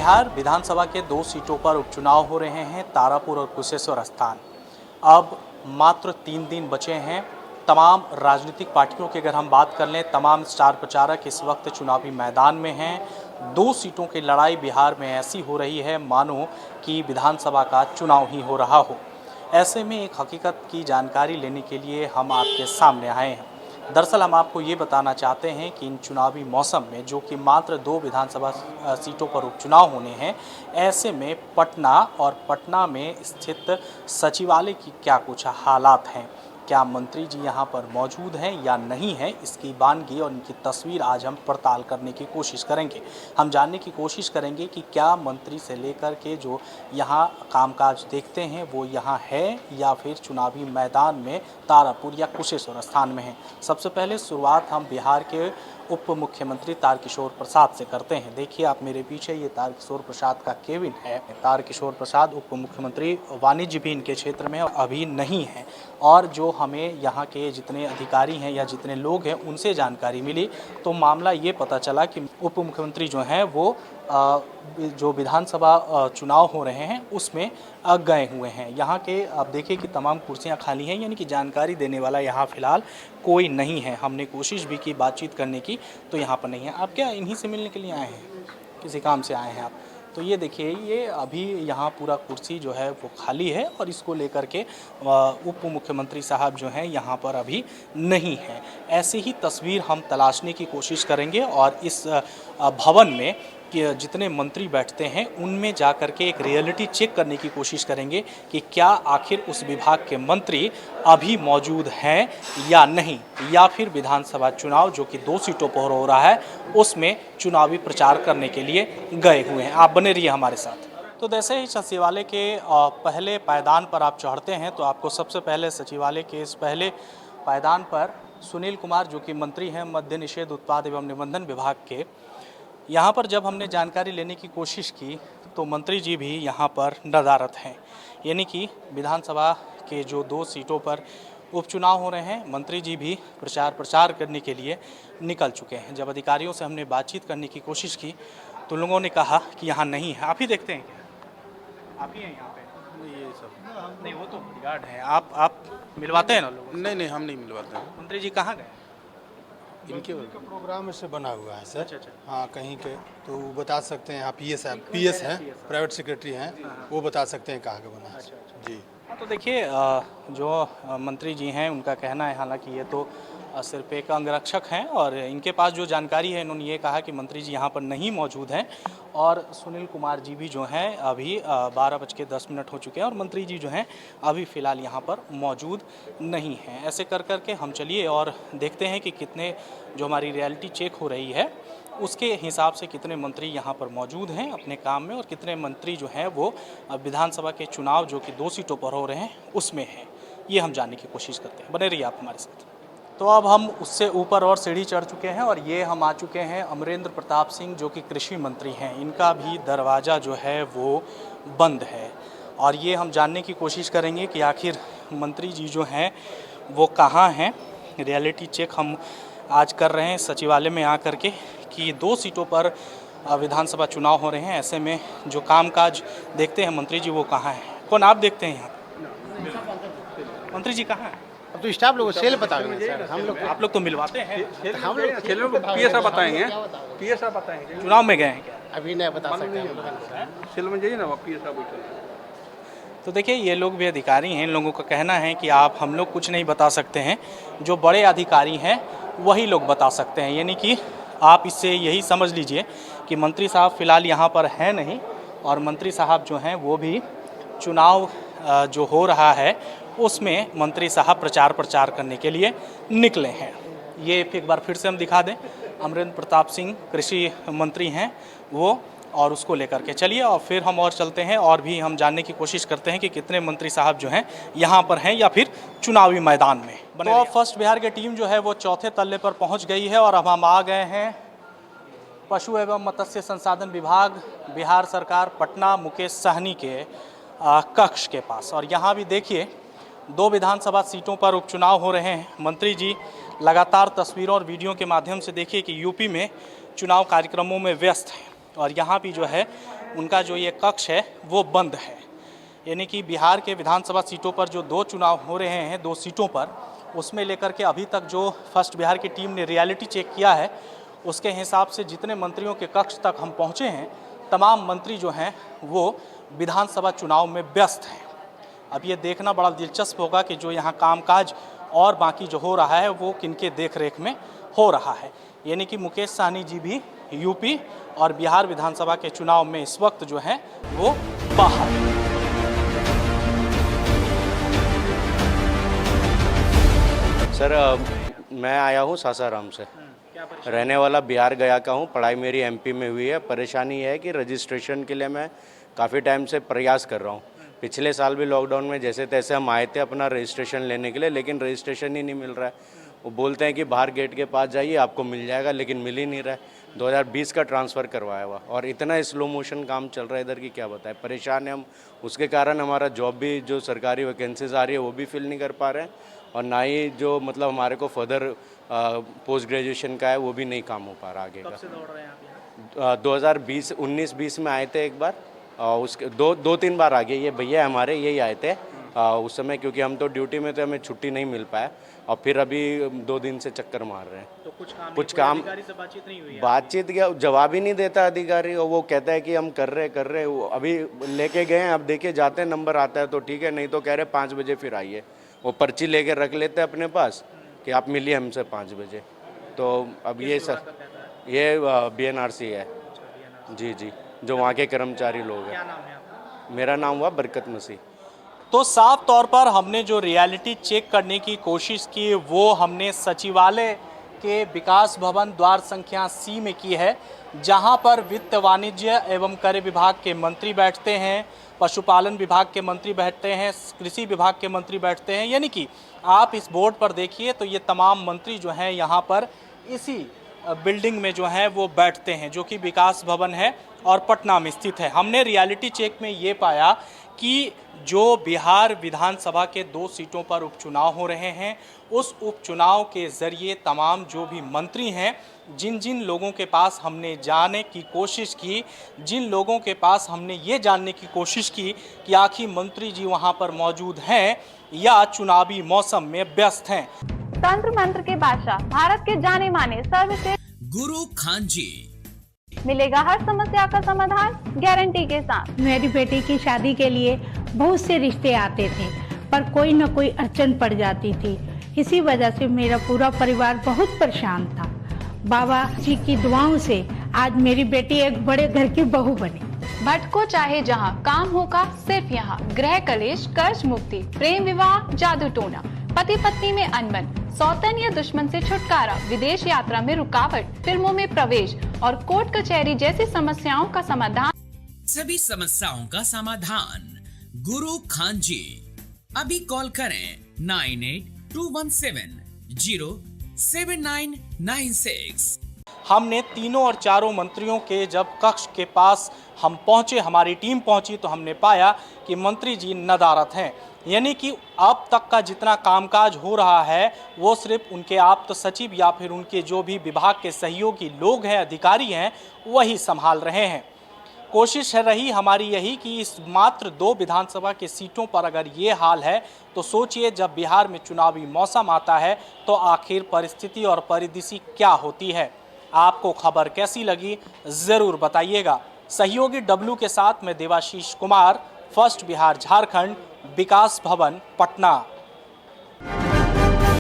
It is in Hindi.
बिहार विधानसभा के 2 सीटों पर उपचुनाव हो रहे हैं, तारापुर और कुशेश्वर स्थान। अब मात्र 3 दिन बचे हैं। तमाम राजनीतिक पार्टियों की अगर हम बात कर लें, तमाम स्टार प्रचारक इस वक्त चुनावी मैदान में हैं। 2 सीटों की लड़ाई बिहार में ऐसी हो रही है मानो कि विधानसभा का चुनाव ही हो रहा हो। ऐसे में एक हकीकत की जानकारी लेने के लिए हम आपके सामने आए हैं। दरअसल हम आपको ये बताना चाहते हैं कि इन चुनावी मौसम में, जो कि मात्र 2 विधानसभा सीटों पर उपचुनाव होने हैं, ऐसे में पटना और पटना में स्थित सचिवालय की क्या कुछ हालात हैं, क्या मंत्री जी यहाँ पर मौजूद हैं या नहीं हैं, इसकी वानगी और इनकी तस्वीर आज हम पड़ताल करने की कोशिश करेंगे। हम जानने की कोशिश करेंगे कि क्या मंत्री से लेकर के जो यहाँ कामकाज देखते हैं वो यहाँ है या फिर चुनावी मैदान में तारापुर या कुशेश्वर स्थान में है। सबसे पहले शुरुआत हम बिहार के उप मुख्यमंत्री तारकिशोर प्रसाद से करते हैं। देखिए आप मेरे पीछे, ये तारकिशोर प्रसाद का केबिन है। तारकिशोर प्रसाद उप मुख्यमंत्री, वाणिज्य भी इनके क्षेत्र में अभी नहीं है। और जो हमें यहाँ के जितने अधिकारी हैं या जितने लोग हैं उनसे जानकारी मिली तो मामला ये पता चला कि उप मुख्यमंत्री जो हैं वो जो विधानसभा चुनाव हो रहे हैं उसमें गए हुए हैं। यहाँ के आप देखिए कि तमाम कुर्सियाँ खाली हैं, यानी कि जानकारी देने वाला यहाँ फ़िलहाल कोई नहीं है। हमने कोशिश भी की बातचीत करने की तो यहाँ पर नहीं है। आप क्या इन्हीं से मिलने के लिए आए हैं, किसी काम से आए हैं आप? तो ये देखिए, ये अभी यहाँ पूरा कुर्सी जो है वो खाली है और इसको लेकर के उप मुख्यमंत्री साहब जो हैं यहाँ पर अभी नहीं है। ऐसी ही तस्वीर हम तलाशने की कोशिश करेंगे और इस भवन में कि जितने मंत्री बैठते हैं उनमें जा कर के एक रियलिटी चेक करने की कोशिश करेंगे कि क्या आखिर उस विभाग के मंत्री अभी मौजूद हैं या नहीं, या फिर विधानसभा चुनाव जो कि 2 सीटों पर हो रहा है उसमें चुनावी प्रचार करने के लिए गए हुए हैं। आप बने रहिए हमारे साथ। तो जैसे ही सचिवालय के पहले पायदान पर आप चढ़ते हैं तो आपको सबसे पहले सचिवालय के इस पहले पायदान पर सुनील कुमार, जो कि मंत्री हैं मद्य निषेध, उत्पाद एवं निबंधन विभाग के, यहाँ पर जब हमने जानकारी लेने की कोशिश की तो मंत्री जी भी यहाँ पर नदारत हैं। यानी कि विधानसभा के जो 2 सीटों पर उपचुनाव हो रहे हैं, मंत्री जी भी प्रचार करने के लिए निकल चुके हैं। जब अधिकारियों से हमने बातचीत करने की कोशिश की तो लोगों ने कहा कि यहाँ नहीं है। आप ही देखते हैं क्या? आप ही हैं यहाँ पे? ये सब नहीं, वो तो गार्ड हैं। आप मिलवाते हैं ना लोगों से? नहीं, हम नहीं मिलवाते हैं। मंत्री जी कहाँ गए? इनके प्रोग्राम से बना हुआ है सर। अच्छा। हाँ, कहीं के तो वो बता सकते हैं। आप पीएस हैं, प्राइवेट सेक्रेटरी हैं, वो बता सकते हैं कहाँ का बना है। जी हाँ, तो देखिए जो मंत्री जी हैं उनका कहना है, हालांकि ये तो सिर्फ एक अंगरक्षक हैं और इनके पास जो जानकारी है इन्होंने ये कहा कि मंत्री जी यहाँ पर नहीं मौजूद हैं। और सुनील कुमार जी भी जो हैं अभी 12:10 हो चुके हैं और मंत्री जी जो हैं अभी फ़िलहाल यहाँ पर मौजूद नहीं हैं। ऐसे कर के हम चलिए और देखते हैं कि कितने, जो हमारी रियलिटी चेक हो रही है उसके हिसाब से कितने मंत्री यहाँ पर मौजूद हैं अपने काम में और कितने मंत्री जो हैं वो विधानसभा के चुनाव जो कि 2 सीटों पर हो रहे हैं उसमें हैं। ये हम जानने की कोशिश करते हैं। बने रहिए आप हमारे साथ। तो अब हम उससे ऊपर और सीढ़ी चढ़ चुके हैं और ये हम आ चुके हैं अमरेंद्र प्रताप सिंह, जो कि कृषि मंत्री हैं। इनका भी दरवाज़ा जो है वो बंद है और ये हम जानने की कोशिश करेंगे कि आखिर मंत्री जी जो हैं वो कहाँ हैं। रियलिटी चेक हम आज कर रहे हैं सचिवालय में आ कर के कि 2 सीटों पर विधानसभा चुनाव हो रहे हैं। ऐसे में जो कामकाज देखते हैं मंत्री जी वो कहाँ हैं। कौन आप देखते हैं यहाँ? मंत्री जी कहाँ हैं? अब तो स्टाफ लोग सेल बताएंगे सर। हम लोग, आप लोग तो मिलवाते हैं। हम लोग खेलों को पीएस बताएंगे। चुनाव में गए हैं क्या? अभी नहीं बता सकते हम लोग। खेल में जाइए ना, पीएस बैठे। तो देखिए, ये लोग भी अधिकारी हैं। इन लोगों का कहना है कि हम लोग कुछ नहीं बता सकते हैं, जो बड़े अधिकारी हैं वही लोग बता सकते हैं। यानी कि आप इससे यही समझ लीजिए कि मंत्री साहब फ़िलहाल यहाँ पर हैं नहीं और मंत्री साहब जो हैं वो भी चुनाव जो हो रहा है उसमें मंत्री साहब प्रचार करने के लिए निकले हैं। ये एक बार फिर से हम दिखा दें, अमरेंद्र प्रताप सिंह कृषि मंत्री हैं वो, और उसको लेकर के चलिए और फिर हम और चलते हैं और भी हम जानने की कोशिश करते हैं कि कितने मंत्री साहब जो हैं यहाँ पर हैं या फिर चुनावी मैदान में। तो फर्स्ट बिहार की टीम जो है वो 4थे तल्ले पर पहुँच गई है और अब हम आ गए हैं पशु एवं मत्स्य संसाधन विभाग, बिहार सरकार, पटना, मुकेश सहनी के कक्ष के पास। और यहाँ भी देखिए 2 विधानसभा सीटों पर उपचुनाव हो रहे हैं। मंत्री जी लगातार तस्वीरों और वीडियो के माध्यम से देखिए कि यूपी में चुनाव कार्यक्रमों में व्यस्त हैं और यहाँ भी जो है उनका जो ये कक्ष है वो बंद है। यानी कि बिहार के विधानसभा सीटों पर जो 2 चुनाव हो रहे हैं 2 सीटों पर, उसमें लेकर के अभी तक जो फर्स्ट बिहार की टीम ने रियलिटी चेक किया है उसके हिसाब से जितने मंत्रियों के कक्ष तक हम पहुँचे हैं, तमाम मंत्री जो हैं वो विधानसभा चुनाव में व्यस्त हैं। अब ये देखना बड़ा दिलचस्प होगा कि जो यहाँ कामकाज और बाकी जो हो रहा है वो किनके देखरेख में हो रहा है। यानी कि मुकेश सहनी जी भी यूपी और बिहार विधानसभा के चुनाव में इस वक्त जो है वो बाहर हैं। सर मैं आया हूँ सासाराम से, रहने वाला बिहार गया का हूँ। पढ़ाई मेरी एमपी में हुई है। परेशानी है कि रजिस्ट्रेशन के लिए मैं काफ़ी टाइम से प्रयास कर रहा हूँ। पिछले साल भी लॉकडाउन में जैसे तैसे हम आए थे अपना रजिस्ट्रेशन लेने के लिए, लेकिन रजिस्ट्रेशन ही नहीं मिल रहा है। वो बोलते हैं कि बाहर गेट के पास जाइए आपको मिल जाएगा, लेकिन मिल ही नहीं रहा है। 2020 का ट्रांसफ़र करवाया हुआ और इतना स्लो मोशन काम चल रहा है इधर की क्या बताएं। परेशान है हम, उसके कारण हमारा जॉब भी जो सरकारी वैकेंसीज आ रही है वो भी फिल नहीं कर पा रहे हैं, और ना ही जो मतलब हमारे को फर्दर पोस्ट ग्रेजुएशन का है वो भी नहीं काम हो पा रहा आगे का। 2019-20 में आए थे एक बार, उसके दो तीन बार आ गए। ये भैया हमारे यही आए थे उस समय, क्योंकि हम तो ड्यूटी में थे, हमें छुट्टी नहीं मिल पाया, और फिर अभी 2 दिन से चक्कर मार रहे हैं। तो कुछ काम अधिकारी से बातचीत नहीं हुई है? बातचीत क्या, जवाब ही नहीं देता अधिकारी, और वो कहता है कि हम कर रहे वो अभी लेके गए हैं, अब देखिए जाते हैं नंबर आता है तो ठीक है, नहीं तो कह रहे 5 बजे फिर आइए। वो पर्ची लेके रख लेते हैं अपने पास कि आप मिलिए हमसे 5 बजे। तो अब ये सर ये BNRC है जी, जो वहाँ के कर्मचारी लोग हैं। क्या नाम है आपका? मेरा नाम हुआ बरकत मसीह। तो साफ तौर पर हमने जो रियलिटी चेक करने की कोशिश की वो हमने सचिवालय के विकास भवन द्वार संख्या C में की है, जहां पर वित्त वाणिज्य एवं कर विभाग के मंत्री बैठते हैं, पशुपालन विभाग के मंत्री बैठते हैं, कृषि विभाग के मंत्री बैठते हैं। यानी कि आप इस बोर्ड पर देखिए तो ये तमाम मंत्री जो हैं यहाँ पर इसी बिल्डिंग में जो है वो बैठते हैं, जो कि विकास भवन है और पटना में स्थित है। हमने रियलिटी चेक में ये पाया कि जो बिहार विधानसभा के 2 सीटों पर उपचुनाव हो रहे हैं, उस उपचुनाव के ज़रिए तमाम जो भी मंत्री हैं, जिन लोगों के पास हमने जाने की कोशिश की, जिन लोगों के पास हमने ये जानने की कोशिश की कि आखिर मंत्री जी वहाँ पर मौजूद हैं या चुनावी मौसम में व्यस्त हैं। तंत्र मंत्र के बादशाह, भारत के जाने माने सर्वश्रेष्ठ गुरु खान जी, मिलेगा हर समस्या का समाधान गारंटी के साथ। मेरी बेटी की शादी के लिए बहुत से रिश्ते आते थे, पर कोई न कोई अड़चन पड़ जाती थी। इसी वजह से मेरा पूरा परिवार बहुत परेशान था। बाबा जी की दुआओं से आज मेरी बेटी एक बड़े घर की बहू बनी। भटको चाहे जहाँ, काम होगा सिर्फ यहाँ। गृह कलेश, कर्ज मुक्ति, प्रेम विवाह, जादू टोना, पति पत्नी में अनबन, सौतन या दुश्मन से छुटकारा, विदेश यात्रा में रुकावट, फिल्मों में प्रवेश और कोर्ट कचहरी जैसी समस्याओं का समाधान। सभी समस्याओं का समाधान गुरु खान जी। अभी कॉल करें 9821707996। हमने तीनों और चारों मंत्रियों के जब कक्ष के पास हम पहुंचे, हमारी टीम पहुंची, तो हमने पाया कि मंत्री जी नदारत हैं। यानी कि अब तक का जितना कामकाज हो रहा है वो सिर्फ उनके आप्त सचिव या फिर उनके जो भी विभाग के सहयोगी लोग हैं, अधिकारी हैं, वही संभाल रहे हैं। कोशिश रही हमारी यही कि इस मात्र 2 विधानसभा के सीटों पर अगर ये हाल है तो सोचिए जब बिहार में चुनावी मौसम आता है तो आखिर परिस्थिति और परिदृश्य क्या होती है। आपको खबर कैसी लगी ज़रूर बताइएगा। सहयोगी W के साथ मैं देवाशीष कुमार, फर्स्ट बिहार झारखंड, विकास भवन, पटना।